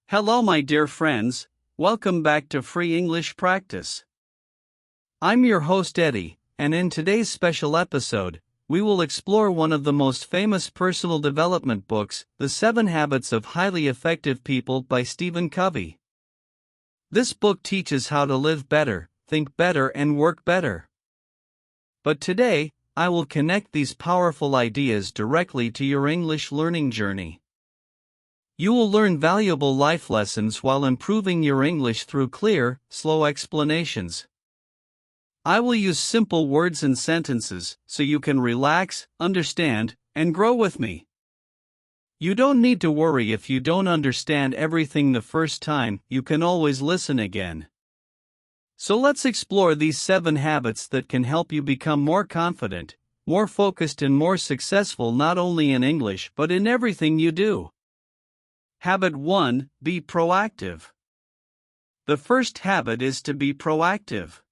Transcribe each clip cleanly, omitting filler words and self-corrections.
Hello, my dear friends. Welcome back to Free English Practice. I'm your host, Eddie, and in today's special episode, we will explore one of the most famous personal development books, The 7 Habits of Highly Effective People by Stephen Covey. This book teaches how to live better, think better, and work better. But today, I will connect these powerful ideas directly to your English learning journey. You will learn valuable life lessons while improving your English through clear, slow explanations. I will use simple words and sentences so you can relax, understand, and grow with me. You don't need to worry if you don't understand everything the first time, you can always listen again. So let's explore these 7 habits that can help you become more confident, more focused, and more successful not only in English but in everything you do. Habit 1. Be proactive. The first habit is to be proactive.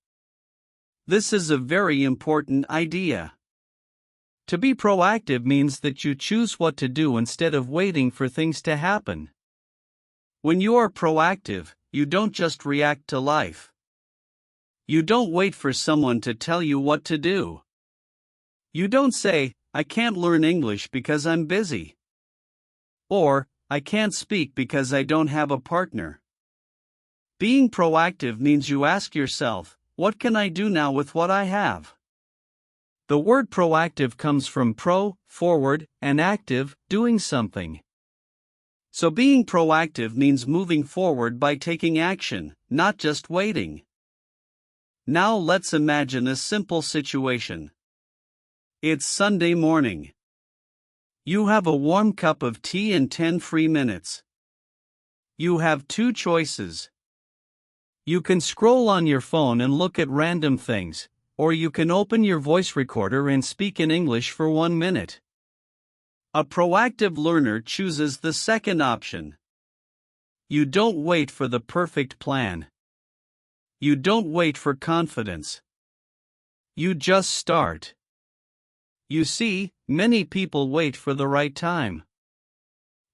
This is a very important idea. To be proactive means that you choose what to do instead of waiting for things to happen. When you are proactive, you don't just react to life. You don't wait for someone to tell you what to do. You don't say, "I can't learn English because I'm busy." Or, "I can't speak because I don't have a partner." Being proactive means you ask yourself, what can I do now with what I have? The word proactive comes from pro, forward, and active, doing something. So being proactive means moving forward by taking action, not just waiting. Now let's imagine a simple situation. It's Sunday morning. You have a warm cup of tea and 10 free minutes. You have 2 choices. You can scroll on your phone and look at random things, or you can open your voice recorder and speak in English for 1 minute. A proactive learner chooses the second option. You don't wait for the perfect plan. You don't wait for confidence. You just start. You see, many people wait for the right time.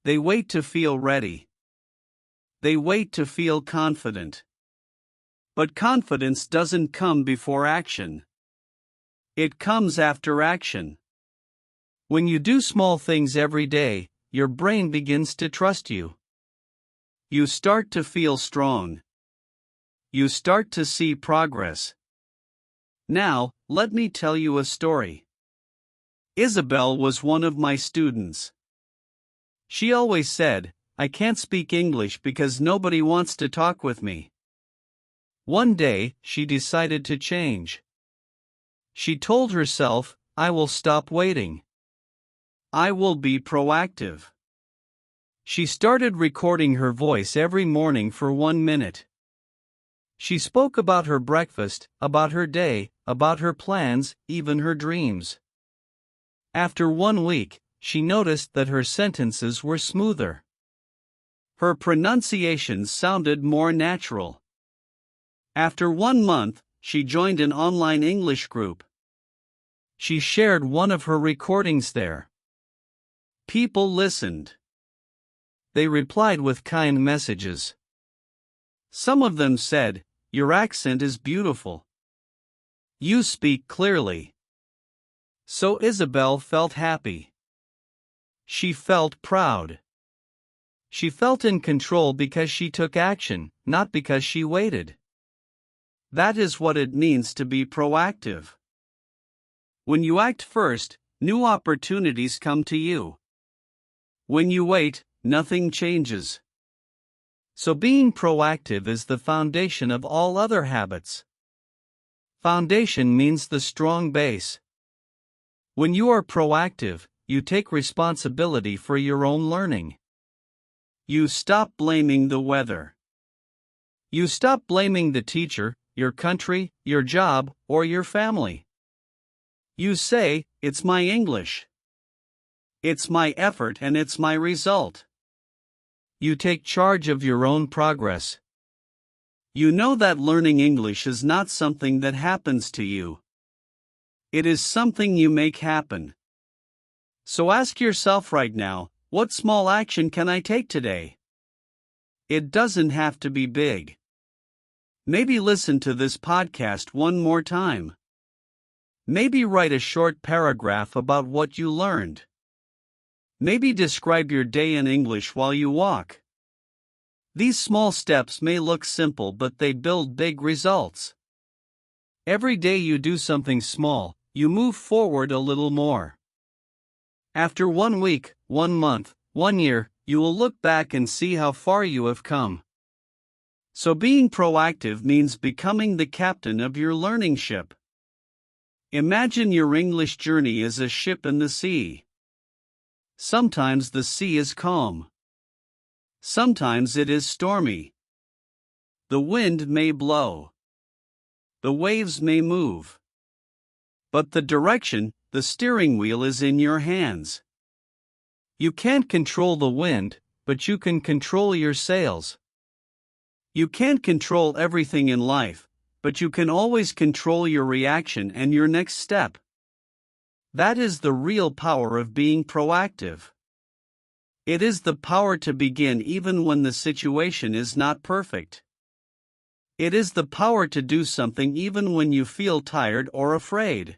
They wait to feel ready. They wait to feel confident. But confidence doesn't come before action. It comes after action. When you do small things every day, your brain begins to trust you. You start to feel strong. You start to see progress. Now, let me tell you a story. Isabel was one of my students. She always said, "I can't speak English because nobody wants to talk with me." One day, she decided to change. She told herself, "I will stop waiting. I will be proactive." She started recording her voice every morning for 1 minute. She spoke about her breakfast, about her day, about her plans, even her dreams. After 1 week, she noticed that her sentences were smoother. Her pronunciations sounded more natural. After 1 month, she joined an online English group. She shared one of her recordings there. People listened. They replied with kind messages. Some of them said, "Your accent is beautiful. You speak clearly." So Isabel felt happy. She felt proud. She felt in control because she took action, not because she waited. That is what it means to be proactive. When you act first, new opportunities come to you. When you wait, nothing changes. So being proactive is the foundation of all other habits. Foundation means the strong base. When you are proactive, you take responsibility for your own learning. You stop blaming the weather. You stop blaming the teacher, your country, your job, or your family. You say, "It's my English. It's my effort and it's my result." You take charge of your own progress. You know that learning English is not something that happens to you. It is something you make happen. So ask yourself right now, what small action can I take today? It doesn't have to be big. Maybe listen to this podcast one more time. Maybe write a short paragraph about what you learned. Maybe describe your day in English while you walk. These small steps may look simple, but they build big results. Every day you do something small, you move forward a little more. After 1 week, 1 month, 1 year, you will look back and see how far you have come. So being proactive means becoming the captain of your learning ship. Imagine your English journey as a ship in the sea. Sometimes the sea is calm. Sometimes it is stormy. The wind may blow. The waves may move. But the direction, the steering wheel, is in your hands. You can't control the wind, but you can control your sails. You can't control everything in life, but you can always control your reaction and your next step. That is the real power of being proactive. It is the power to begin even when the situation is not perfect. It is the power to do something even when you feel tired or afraid.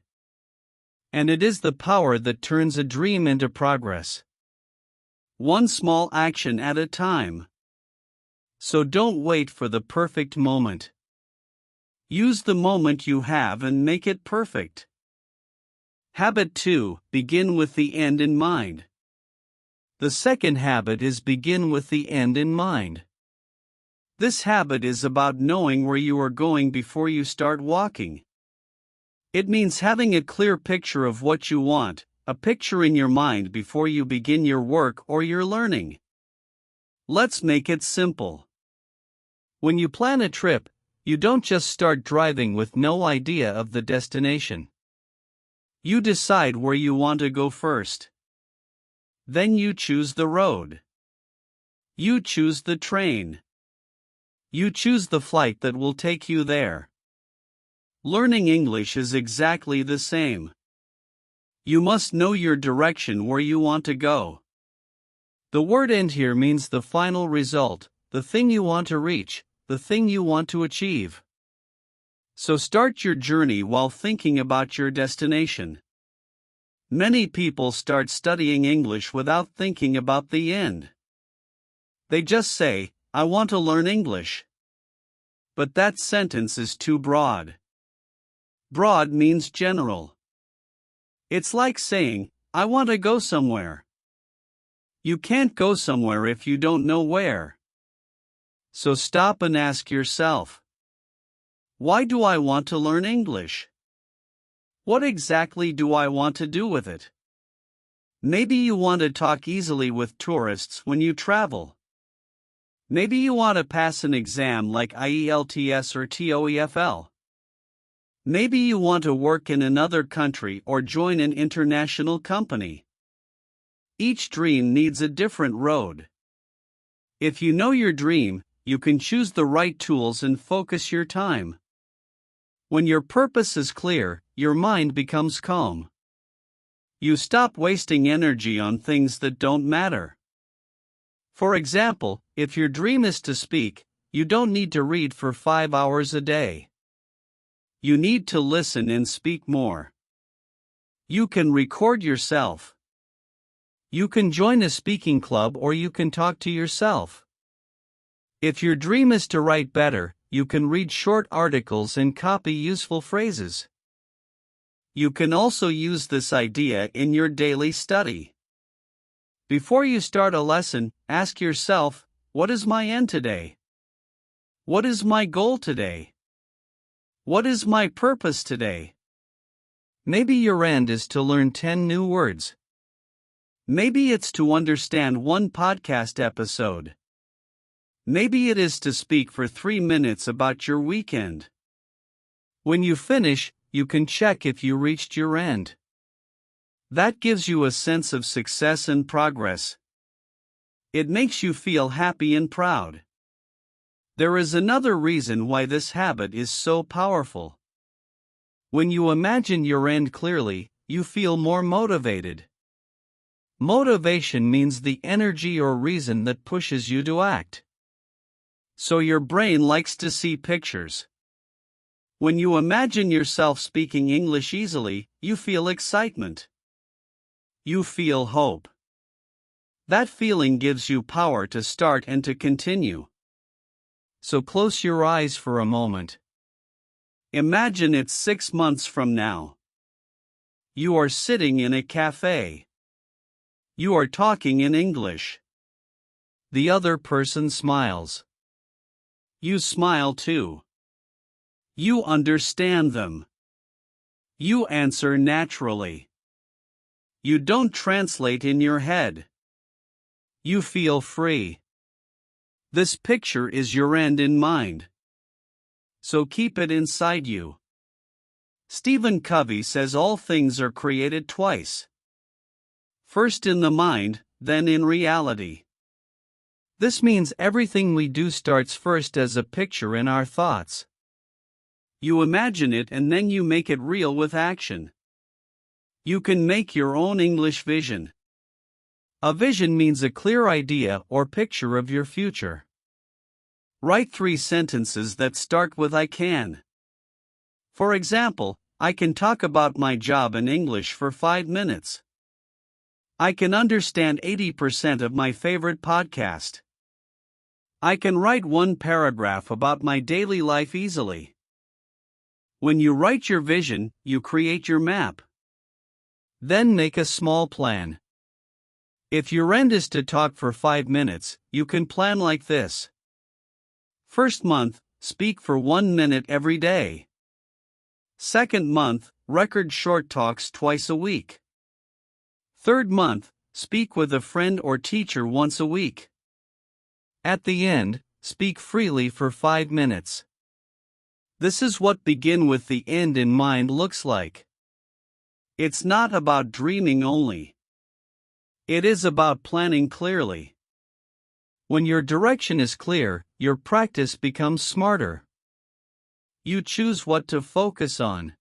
And it is the power that turns a dream into progress. One small action at a time. So don't wait for the perfect moment. Use the moment you have and make it perfect. Habit 2. Begin with the end in mind. The second habit is begin with the end in mind. This habit is about knowing where you are going before you start walking. It means having a clear picture of what you want, a picture in your mind before you begin your work or your learning. Let's make it simple. When you plan a trip, you don't just start driving with no idea of the destination. You decide where you want to go first. Then you choose the road. You choose the train. You choose the flight that will take you there. Learning English is exactly the same. You must know your direction where you want to go. The word end here means the final result, the thing you want to reach, the thing you want to achieve. So start your journey while thinking about your destination. Many people start studying English without thinking about the end. They just say, I want to learn English. But that sentence is too broad. Broad means general. It's like saying, I want to go somewhere. You can't go somewhere if you don't know where. So stop and ask yourself, why do I want to learn English? What exactly do I want to do with it? Maybe you want to talk easily with tourists when you travel. Maybe you want to pass an exam like IELTS or TOEFL. Maybe you want to work in another country or join an international company. Each dream needs a different road. If you know your dream, you can choose the right tools and focus your time. When your purpose is clear, your mind becomes calm. You stop wasting energy on things that don't matter. For example, if your dream is to speak, you don't need to read for 5 hours a day. You need to listen and speak more. You can record yourself. You can join a speaking club or you can talk to yourself. If your dream is to write better, you can read short articles and copy useful phrases. You can also use this idea in your daily study. Before you start a lesson, ask yourself, what is my end today? What is my goal today? What is my purpose today? Maybe your end is to learn 10 new words. Maybe it's to understand one podcast episode. Maybe it is to speak for 3 minutes about your weekend. When you finish, you can check if you reached your end. That gives you a sense of success and progress. It makes you feel happy and proud. There is another reason why this habit is so powerful. When you imagine your end clearly, you feel more motivated. Motivation means the energy or reason that pushes you to act. So your brain likes to see pictures. When you imagine yourself speaking English easily, you feel excitement. You feel hope. That feeling gives you power to start and to continue. So close your eyes for a moment. Imagine it's 6 months from now. You are sitting in a cafe. You are talking in English. The other person smiles. You smile too. You understand them. You answer naturally. You don't translate in your head. You feel free. This picture is your end in mind. So keep it inside you. Stephen Covey says all things are created twice. First in the mind, then in reality. This means everything we do starts first as a picture in our thoughts. You imagine it and then you make it real with action. You can make your own English vision. A vision means a clear idea or picture of your future. Write 3 sentences that start with I can. For example, I can talk about my job in English for 5 minutes. I can understand 80% of my favorite podcast. I can write 1 paragraph about my daily life easily. When you write your vision, you create your map. Then make a small plan. If your end is to talk for 5 minutes, you can plan like this. First month, speak for 1 minute every day. Second month, record short talks twice a week. Third month, speak with a friend or teacher once a week. At the end, speak freely for 5 minutes. This is what begin with the end in mind looks like. It's not about dreaming only. It is about planning clearly. When your direction is clear, your practice becomes smarter. You choose what to focus on.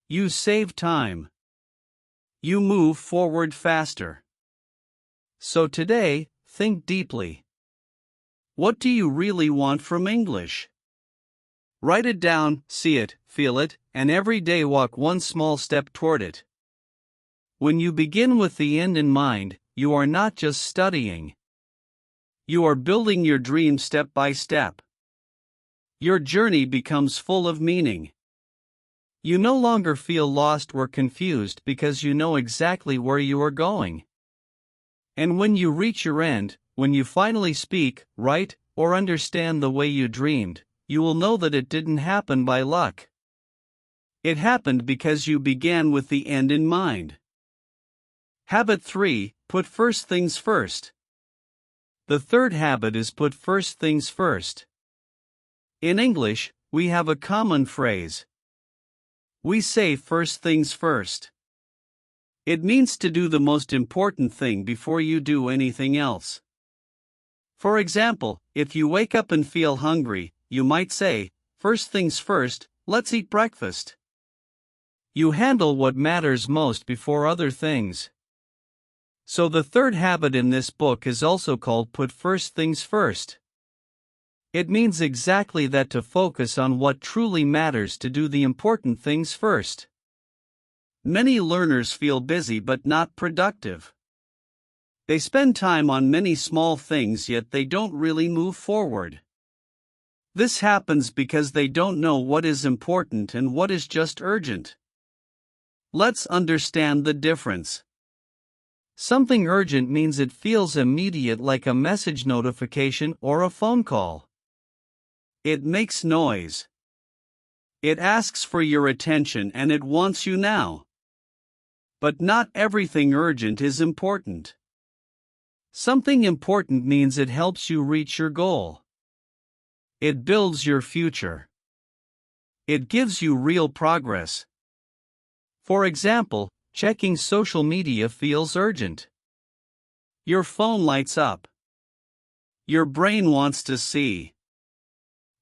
You save time. You move forward faster. So today, think deeply. What do you really want from English? Write it down, see it, feel it, and every day walk 1 small step toward it. When you begin with the end in mind, you are not just studying. You are building your dream step by step. Your journey becomes full of meaning. You no longer feel lost or confused because you know exactly where you are going. And when you reach your end, when you finally speak, write, or understand the way you dreamed, you will know that it didn't happen by luck. It happened because you began with the end in mind. Habit 3, put first things first. The third habit is put first things first. In English, we have a common phrase. We say first things first. It means to do the most important thing before you do anything else. For example, if you wake up and feel hungry, you might say, first things first, let's eat breakfast. You handle what matters most before other things. So the third habit in this book is also called put first things first. It means exactly that, to focus on what truly matters, to do the important things first. Many learners feel busy but not productive. They spend time on many small things yet they don't really move forward. This happens because they don't know what is important and what is just urgent. Let's understand the difference. Something urgent means it feels immediate, like a message notification or a phone call. It makes noise. It asks for your attention and it wants you now. But not everything urgent is important. Something important means it helps you reach your goal. It builds your future. It gives you real progress. For example, checking social media feels urgent. Your phone lights up. Your brain wants to see.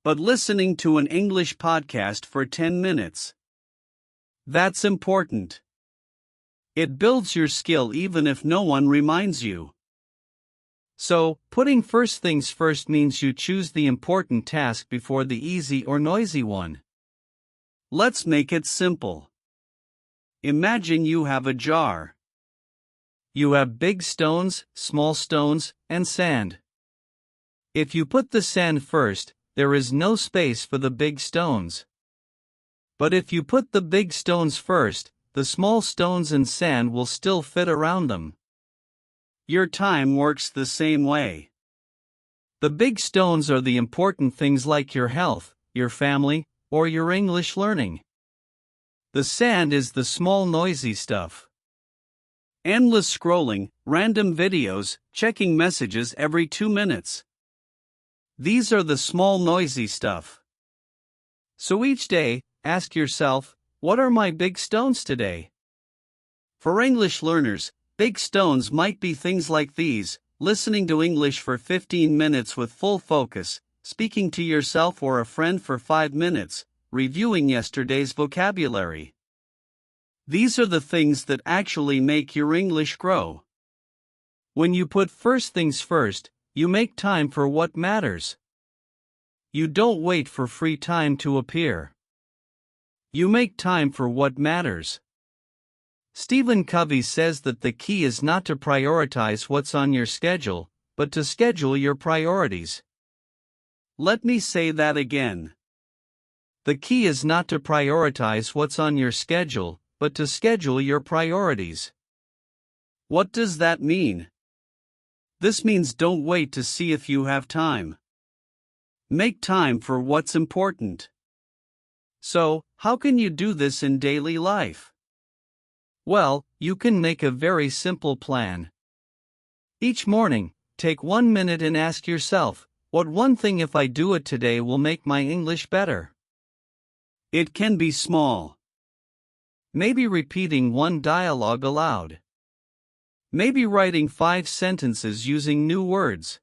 But listening to an English podcast for 10 minutes, that's important. It builds your skill even if no one reminds you. So, putting first things first means you choose the important task before the easy or noisy one. Let's make it simple. Imagine you have a jar. You have big stones, small stones, and sand. If you put the sand first, there is no space for the big stones. But if you put the big stones first, the small stones and sand will still fit around them. Your time works the same way. The big stones are the important things like your health, your family, or your English learning. The sand is the small noisy stuff. Endless scrolling, random videos, checking messages every 2 minutes. These are the small noisy stuff. So each day, ask yourself, what are my big stones today? For English learners, big stones might be things like these: listening to English for 15 minutes with full focus, speaking to yourself or a friend for 5 minutes, reviewing yesterday's vocabulary. These are the things that actually make your English grow. When you put first things first, you make time for what matters. You don't wait for free time to appear. You make time for what matters. Stephen Covey says that the key is not to prioritize what's on your schedule, but to schedule your priorities. Let me say that again. The key is not to prioritize what's on your schedule, but to schedule your priorities. What does that mean? This means don't wait to see if you have time. Make time for what's important. So, how can you do this in daily life? Well, you can make a very simple plan. Each morning, take 1 minute and ask yourself, what one thing if I do it today will make my English better? It can be small. Maybe repeating one dialogue aloud. Maybe writing 5 sentences using new words.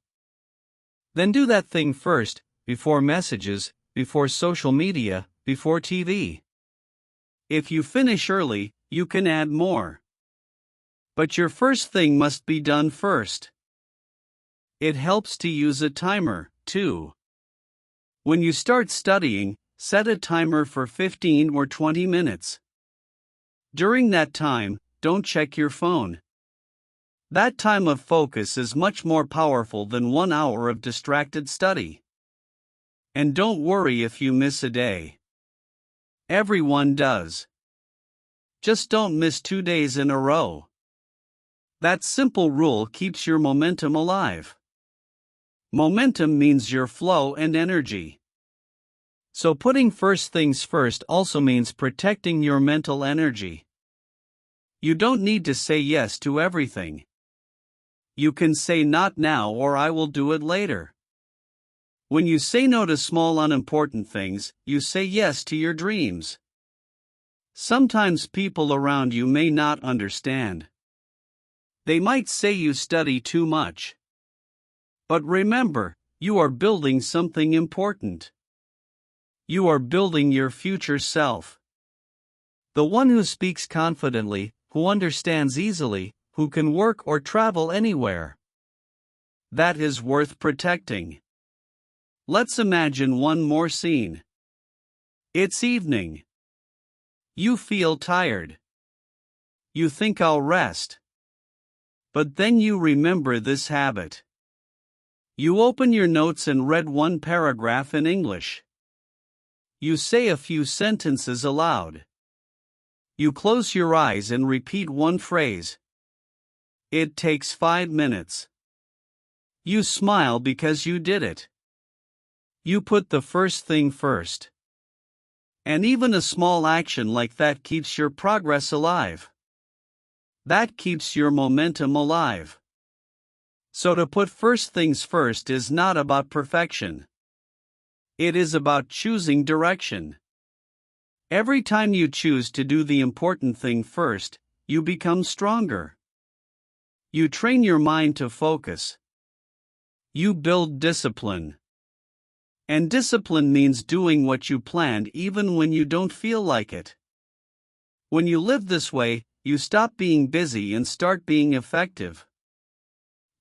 Then do that thing first, before messages, before social media, before TV. If you finish early, you can add more. But your first thing must be done first. It helps to use a timer, too. When you start studying, set a timer for 15 or 20 minutes. During that time, don't check your phone. That time of focus is much more powerful than 1 hour of distracted study. And don't worry if you miss a day. Everyone does. Just don't miss 2 days in a row. That simple rule keeps your momentum alive. Momentum means your flow and energy. So putting first things first also means protecting your mental energy. You don't need to say yes to everything. You can say not now or I will do it later. When you say no to small unimportant things, you say yes to your dreams. Sometimes people around you may not understand. They might say you study too much. But remember, you are building something important. You are building your future self. The one who speaks confidently, who understands easily, who can work or travel anywhere. That is worth protecting. Let's imagine one more scene. It's evening. You feel tired. You think I'll rest. But then you remember this habit. You open your notes and read one paragraph in English. You say a few sentences aloud. You close your eyes and repeat one phrase. It takes 5 minutes. You smile because you did it. You put the first thing first. And even a small action like that keeps your progress alive. That keeps your momentum alive. So to put first things first is not about perfection. It is about choosing direction. Every time you choose to do the important thing first, you become stronger. You train your mind to focus. You build discipline. And discipline means doing what you planned even when you don't feel like it. When you live this way, you stop being busy and start being effective.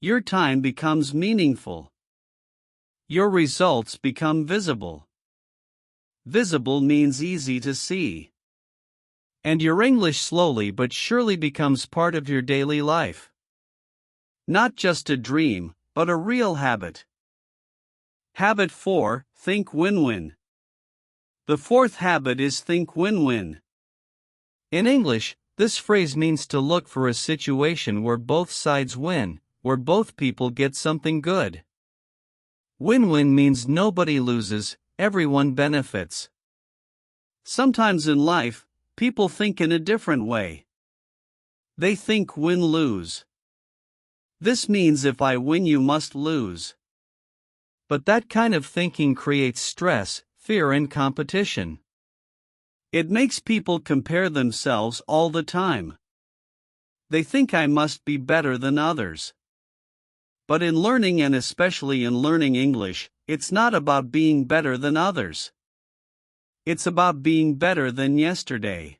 Your time becomes meaningful. Your results become visible. Visible means easy to see. And your English slowly but surely becomes part of your daily life. Not just a dream, but a real habit. Habit 4, think win-win. The fourth habit is think win-win. In English, this phrase means to look for a situation where both sides win, where both people get something good. Win-win means nobody loses, everyone benefits. Sometimes in life, people think in a different way. They think win-lose. This means if I win, you must lose. But that kind of thinking creates stress, fear, and competition. It makes people compare themselves all the time. They think I must be better than others. But in learning, and especially in learning English, it's not about being better than others. It's about being better than yesterday.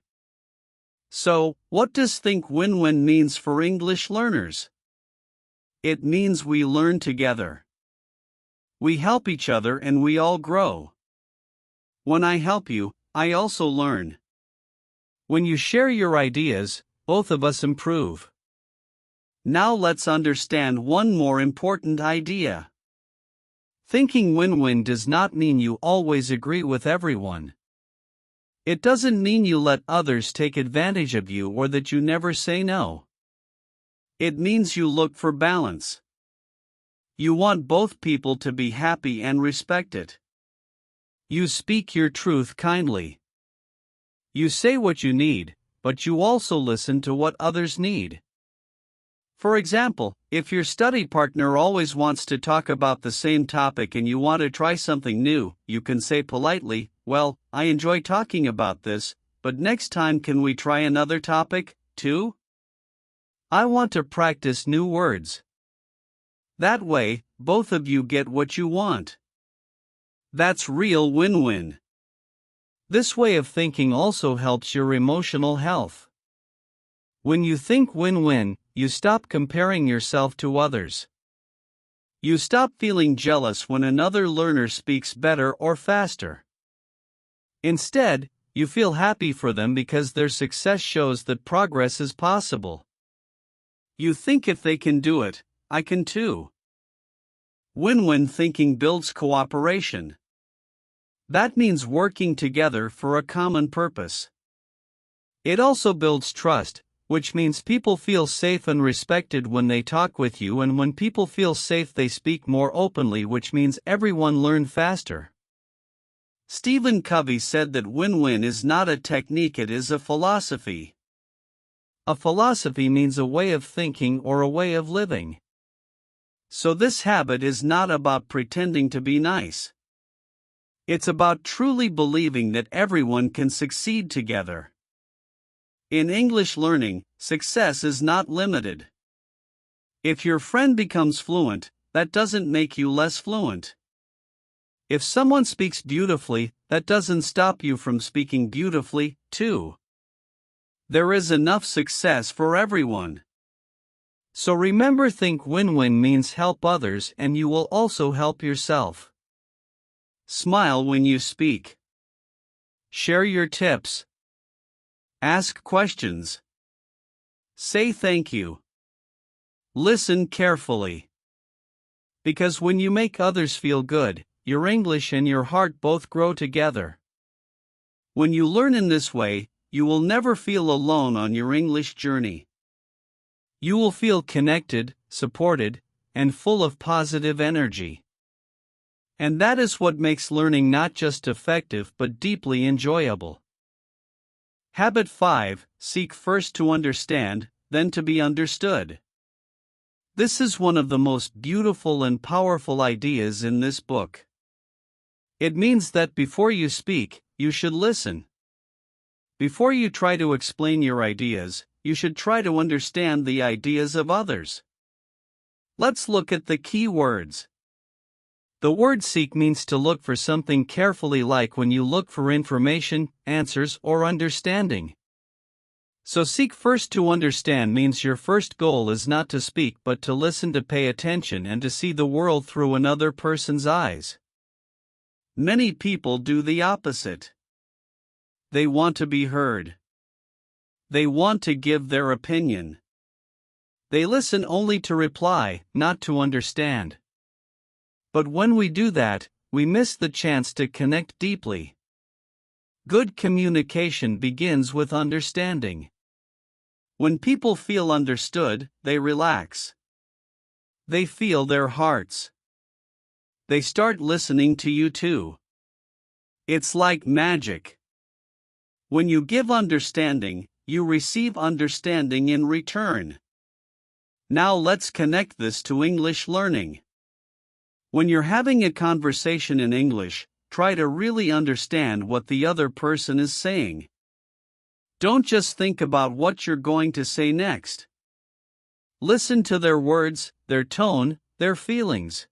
So, what does think win-win means for English learners? It means we learn together. We help each other and we all grow. When I help you, I also learn. When you share your ideas, both of us improve. Now let's understand one more important idea. Thinking win-win does not mean you always agree with everyone. It doesn't mean you let others take advantage of you or that you never say no. It means you look for balance. You want both people to be happy and respected. You speak your truth kindly. You say what you need, but you also listen to what others need. For example, if your study partner always wants to talk about the same topic and you want to try something new, you can say politely, "Well, I enjoy talking about this, but next time can we try another topic, too? I want to practice new words." That way, both of you get what you want. That's real win-win. This way of thinking also helps your emotional health. When you think win-win, you stop comparing yourself to others. You stop feeling jealous when another learner speaks better or faster. Instead, you feel happy for them because their success shows that progress is possible. You think if they can do it, I can too. Win-win thinking builds cooperation. That means working together for a common purpose. It also builds trust, which means people feel safe and respected when they talk with you, and when people feel safe they speak more openly, which means everyone learns faster. Stephen Covey said that win-win is not a technique, it is a philosophy. A philosophy means a way of thinking or a way of living. So this habit is not about pretending to be nice. It's about truly believing that everyone can succeed together. In English learning, success is not limited. If your friend becomes fluent, that doesn't make you less fluent. If someone speaks beautifully, that doesn't stop you from speaking beautifully, too. There is enough success for everyone. So remember, think win-win means help others and you will also help yourself. Smile when you speak. Share your tips. Ask questions. Say thank you. Listen carefully. Because when you make others feel good, your English and your heart both grow together. When you learn in this way, you will never feel alone on your English journey. You will feel connected, supported, and full of positive energy. And that is what makes learning not just effective but deeply enjoyable. Habit 5, seek first to understand, then to be understood. This is one of the most beautiful and powerful ideas in this book. It means that before you speak, you should listen. Before you try to explain your ideas, you should try to understand the ideas of others. Let's look at the key words. The word seek means to look for something carefully, like when you look for information, answers, or understanding. So seek first to understand means your first goal is not to speak but to listen, to pay attention, and to see the world through another person's eyes. Many people do the opposite. They want to be heard. They want to give their opinion. They listen only to reply, not to understand. But when we do that, we miss the chance to connect deeply. Good communication begins with understanding. When people feel understood, they relax. They feel their hearts. They start listening to you too. It's like magic. When you give understanding, you receive understanding in return. Now let's connect this to English learning. When you're having a conversation in English, try to really understand what the other person is saying. Don't just think about what you're going to say next. Listen to their words, their tone, their feelings.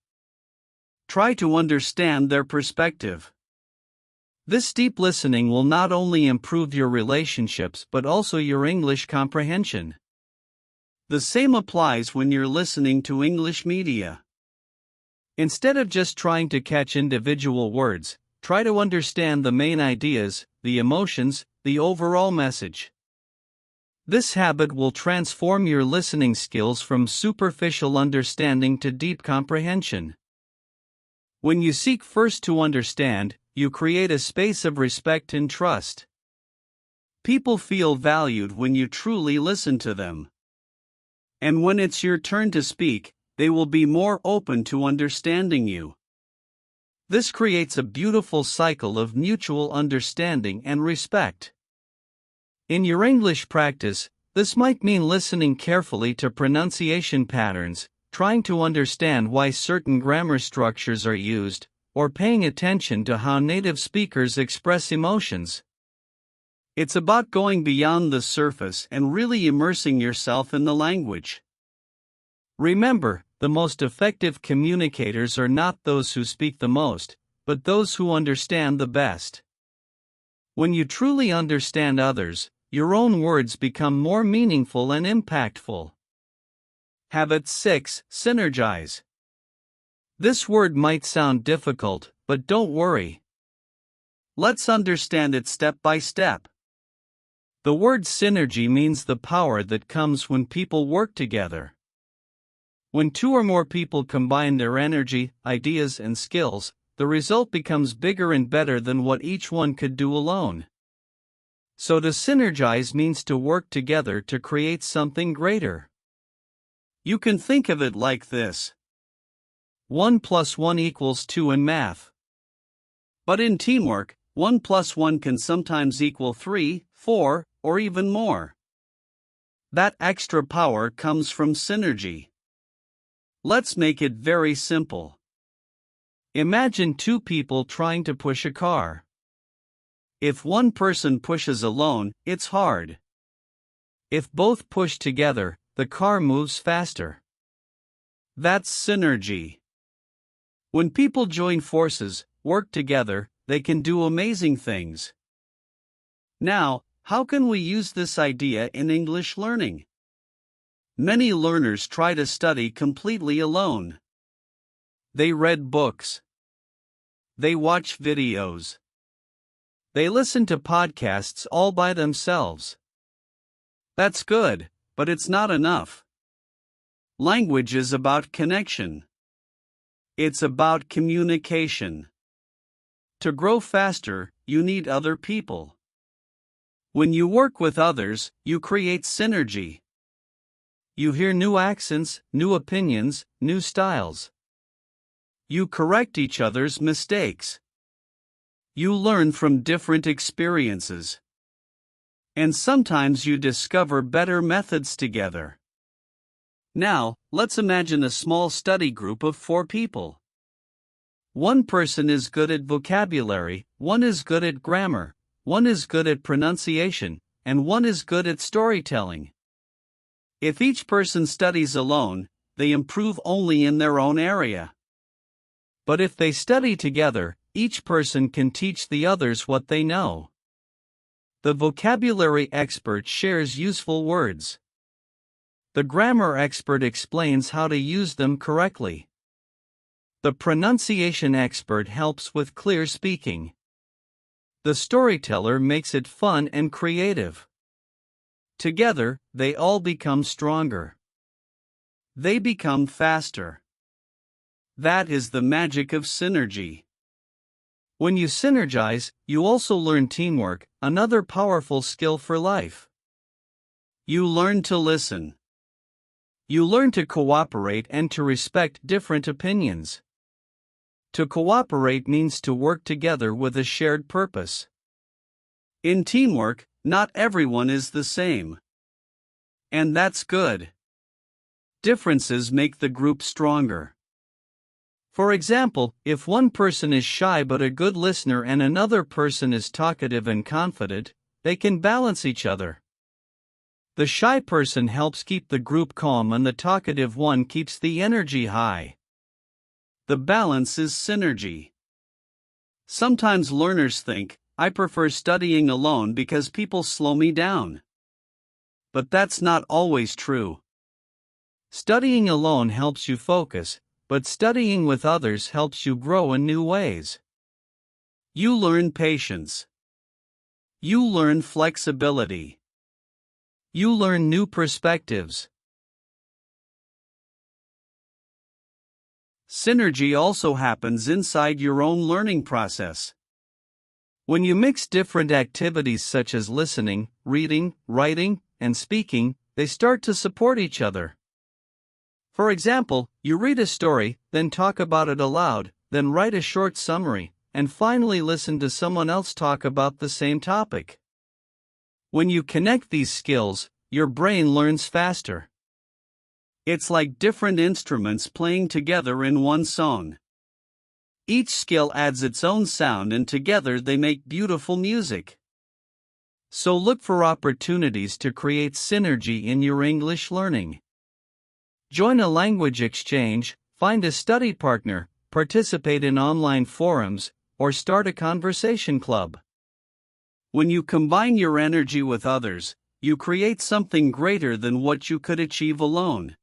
Try to understand their perspective. This deep listening will not only improve your relationships but also your English comprehension. The same applies when you're listening to English media. Instead of just trying to catch individual words, try to understand the main ideas, the emotions, the overall message. This habit will transform your listening skills from superficial understanding to deep comprehension. When you seek first to understand, you create a space of respect and trust. People feel valued when you truly listen to them. And when it's your turn to speak, they will be more open to understanding you. This creates a beautiful cycle of mutual understanding and respect. In your English practice, this might mean listening carefully to pronunciation patterns, trying to understand why certain grammar structures are used, or paying attention to how native speakers express emotions. It's about going beyond the surface and really immersing yourself in the language. Remember, the most effective communicators are not those who speak the most, but those who understand the best. When you truly understand others, your own words become more meaningful and impactful. Habit 6. Synergize. This word might sound difficult, but don't worry. Let's understand it step by step. The word synergy means the power that comes when people work together. When two or more people combine their energy, ideas, and skills, the result becomes bigger and better than what each one could do alone. So to synergize means to work together to create something greater. You can think of it like this. 1 plus 1 equals 2 in math. But in teamwork, 1 plus 1 can sometimes equal 3, 4, or even more. That extra power comes from synergy. Let's make it very simple. Imagine two people trying to push a car. If one person pushes alone, it's hard. If both push together, the car moves faster. That's synergy. When people join forces, work together, they can do amazing things. Now, how can we use this idea in English learning? Many learners try to study completely alone. They read books. They watch videos. They listen to podcasts all by themselves. That's good, but it's not enough. Language is about connection. It's about communication. To grow faster, you need other people. When you work with others, you create synergy. You hear new accents, new opinions, new styles. You correct each other's mistakes. You learn from different experiences. And sometimes you discover better methods together. Now, let's imagine a small study group of 4 people. One person is good at vocabulary, one is good at grammar, one is good at pronunciation, and one is good at storytelling. If each person studies alone, they improve only in their own area. But if they study together, each person can teach the others what they know. The vocabulary expert shares useful words. The grammar expert explains how to use them correctly. The pronunciation expert helps with clear speaking. The storyteller makes it fun and creative. Together, they all become stronger. They become faster. That is the magic of synergy. When you synergize, you also learn teamwork, another powerful skill for life. You learn to listen. You learn to cooperate and to respect different opinions. To cooperate means to work together with a shared purpose. In teamwork, not everyone is the same. And that's good. Differences make the group stronger. For example, if one person is shy but a good listener and another person is talkative and confident, they can balance each other. The shy person helps keep the group calm and the talkative one keeps the energy high. The balance is synergy. Sometimes learners think, I prefer studying alone because people slow me down. But that's not always true. Studying alone helps you focus, but studying with others helps you grow in new ways. You learn patience. You learn flexibility. You learn new perspectives. Synergy also happens inside your own learning process. When you mix different activities such as listening, reading, writing, and speaking, they start to support each other. For example, you read a story, then talk about it aloud, then write a short summary, and finally listen to someone else talk about the same topic. When you connect these skills, your brain learns faster. It's like different instruments playing together in one song. Each skill adds its own sound and together they make beautiful music. So look for opportunities to create synergy in your English learning. Join a language exchange, find a study partner, participate in online forums, or start a conversation club. When you combine your energy with others, you create something greater than what you could achieve alone.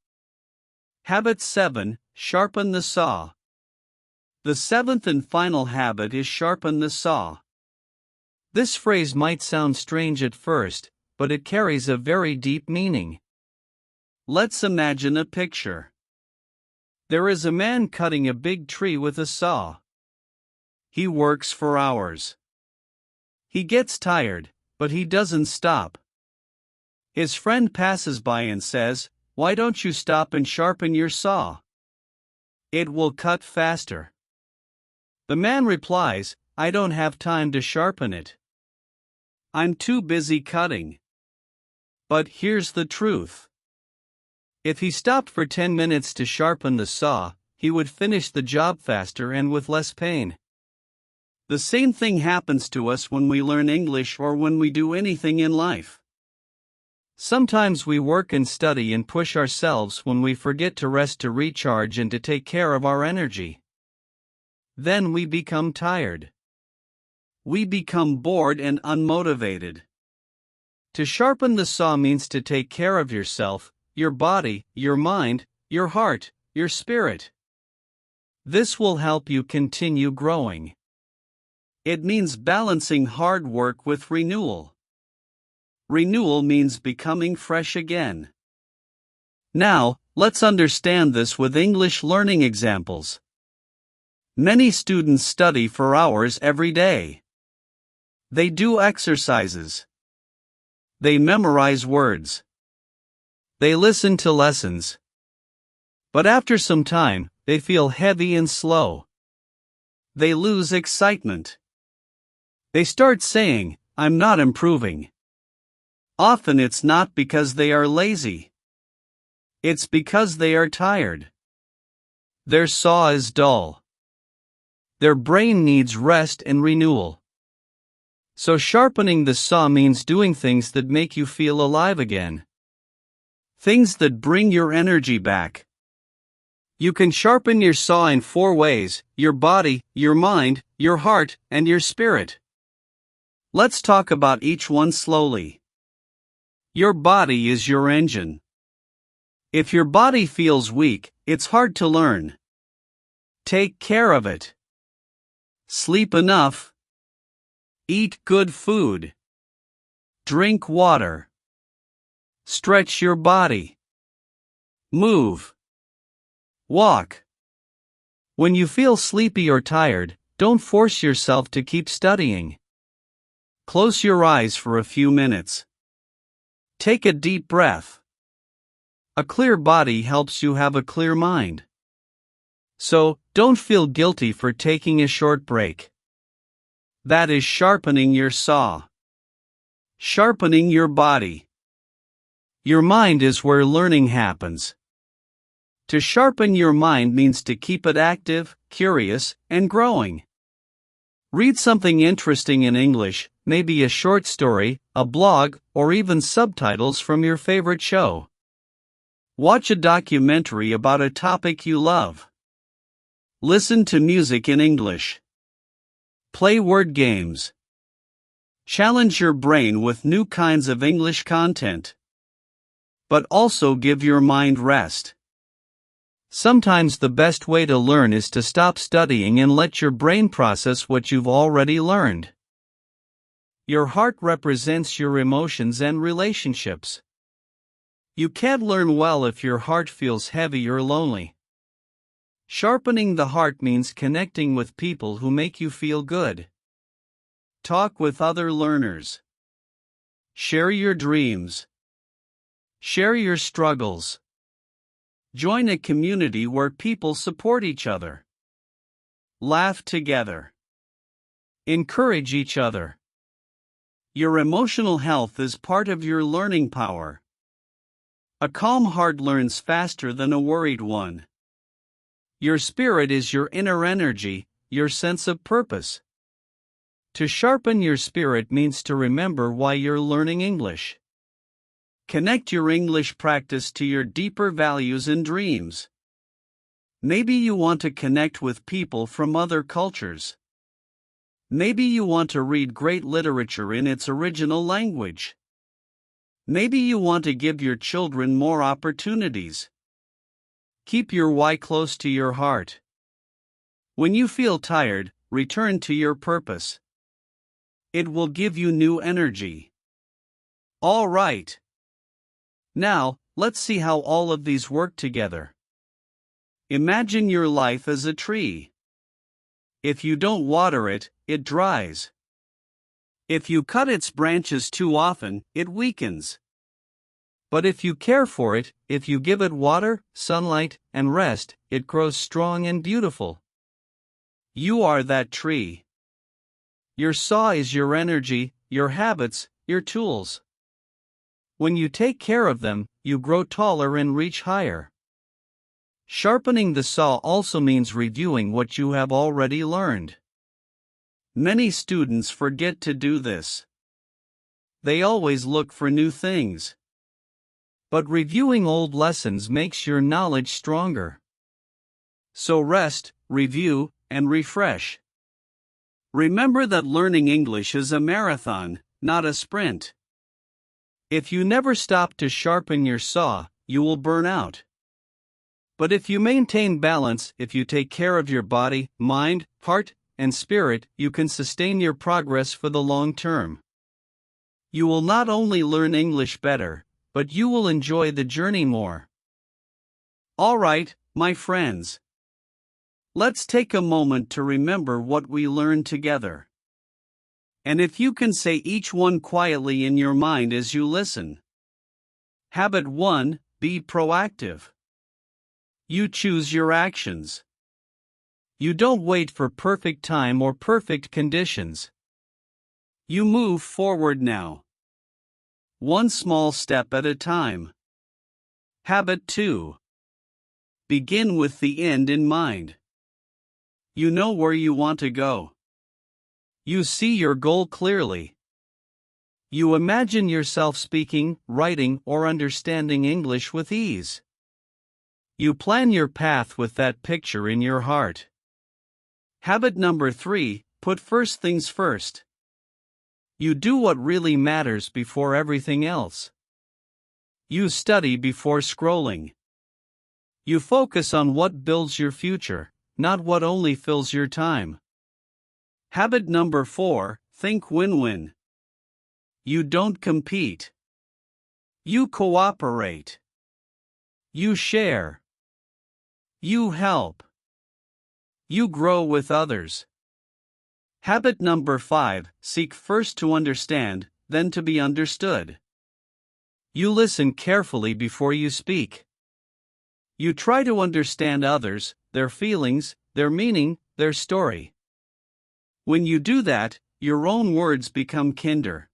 Habit 7. Sharpen the saw. The seventh and final habit is sharpen the saw. This phrase might sound strange at first, but it carries a very deep meaning. Let's imagine a picture. There is a man cutting a big tree with a saw. He works for hours. He gets tired, but he doesn't stop. His friend passes by and says, "Why don't you stop and sharpen your saw? It will cut faster." The man replies, "I don't have time to sharpen it. I'm too busy cutting." But here's the truth. If he stopped for 10 minutes to sharpen the saw, he would finish the job faster and with less pain. The same thing happens to us when we learn English or when we do anything in life. Sometimes we work and study and push ourselves when we forget to rest to recharge and to take care of our energy. Then we become tired. We become bored and unmotivated. To sharpen the saw means to take care of yourself, your body, your mind, your heart, your spirit. This will help you continue growing. It means balancing hard work with renewal. Renewal means becoming fresh again. Now, let's understand this with English learning examples. Many students study for hours every day. They do exercises. They memorize words. They listen to lessons. But after some time, they feel heavy and slow. They lose excitement. They start saying, "I'm not improving." Often it's not because they are lazy. It's because they are tired. Their saw is dull. Their brain needs rest and renewal. So sharpening the saw means doing things that make you feel alive again. Things that bring your energy back. You can sharpen your saw in 4 ways: your body, your mind, your heart, and your spirit. Let's talk about each one slowly. Your body is your engine. If your body feels weak, it's hard to learn. Take care of it. Sleep enough. Eat good food. Drink water. Stretch your body. Move. Walk. When you feel sleepy or tired, don't force yourself to keep studying. Close your eyes for a few minutes. Take a deep breath. A clear body helps you have a clear mind. So, don't feel guilty for taking a short break. That is sharpening your saw. Sharpening your body. Your mind is where learning happens. To sharpen your mind means to keep it active, curious, and growing. Read something interesting in English, maybe a short story, a blog, or even subtitles from your favorite show. Watch a documentary about a topic you love. Listen to music in English. Play word games. Challenge your brain with new kinds of English content. But also give your mind rest. Sometimes the best way to learn is to stop studying and let your brain process what you've already learned. Your heart represents your emotions and relationships. You can't learn well if your heart feels heavy or lonely. Sharpening the heart means connecting with people who make you feel good. Talk with other learners. Share your dreams. Share your struggles. Join a community where people support each other. Laugh together. Encourage each other. Your emotional health is part of your learning power. A calm heart learns faster than a worried one. Your spirit is your inner energy, your sense of purpose. To sharpen your spirit means to remember why you're learning English. Connect your English practice to your deeper values and dreams. Maybe you want to connect with people from other cultures. Maybe you want to read great literature in its original language. Maybe you want to give your children more opportunities. Keep your why close to your heart. When you feel tired, return to your purpose. It will give you new energy. All right. Now, let's see how all of these work together. Imagine your life as a tree. If you don't water it, it dries. If you cut its branches too often, it weakens. But if you care for it, if you give it water, sunlight, and rest, it grows strong and beautiful. You are that tree. Your saw is your energy, your habits, your tools. When you take care of them, you grow taller and reach higher. Sharpening the saw also means reviewing what you have already learned. Many students forget to do this. They always look for new things. But reviewing old lessons makes your knowledge stronger. So rest, review, and refresh. Remember that learning English is a marathon, not a sprint. If you never stop to sharpen your saw, you will burn out. But if you maintain balance, if you take care of your body, mind, heart, and spirit, you can sustain your progress for the long term. You will not only learn English better, but you will enjoy the journey more. All right, my friends. Let's take a moment to remember what we learned together. And if you can say each one quietly in your mind as you listen. Habit 1, be proactive. You choose your actions. You don't wait for perfect time or perfect conditions. You move forward now. One small step at a time. Habit 2. Begin with the end in mind. You know where you want to go. You see your goal clearly. You imagine yourself speaking, writing, or understanding English with ease. You plan your path with that picture in your heart. Habit number 3, put first things first. You do what really matters before everything else. You study before scrolling. You focus on what builds your future, not what only fills your time. Habit number 4, think win-win. You don't compete. You cooperate. You share. You help. You grow with others. Habit number 5, seek first to understand, then to be understood. You listen carefully before you speak. You try to understand others, their feelings, their meaning, their story. When you do that, your own words become kinder.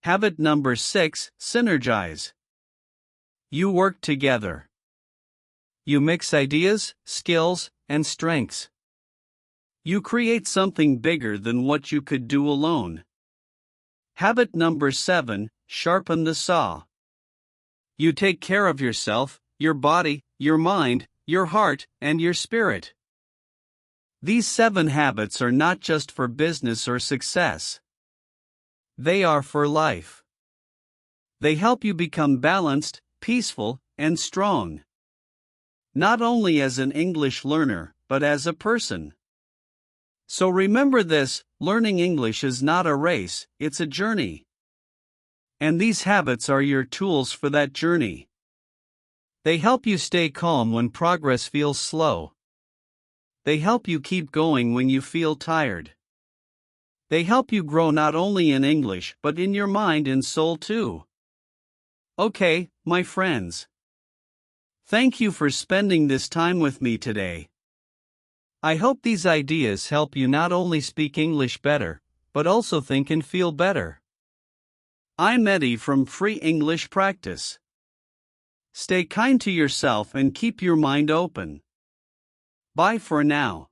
Habit number 6, synergize. You work together. You mix ideas, skills, and strengths. You create something bigger than what you could do alone. Habit number 7, sharpen the saw. You take care of yourself, your body, your mind, your heart, and your spirit. These 7 habits are not just for business or success. They are for life. They help you become balanced, peaceful, and strong. Not only as an English learner, but as a person. So remember this, learning English is not a race, it's a journey. And these habits are your tools for that journey. They help you stay calm when progress feels slow. They help you keep going when you feel tired. They help you grow not only in English but in your mind and soul too. Okay, my friends. Thank you for spending this time with me today. I hope these ideas help you not only speak English better, but also think and feel better. I'm Eddie from Free English Practice. Stay kind to yourself and keep your mind open. Bye for now.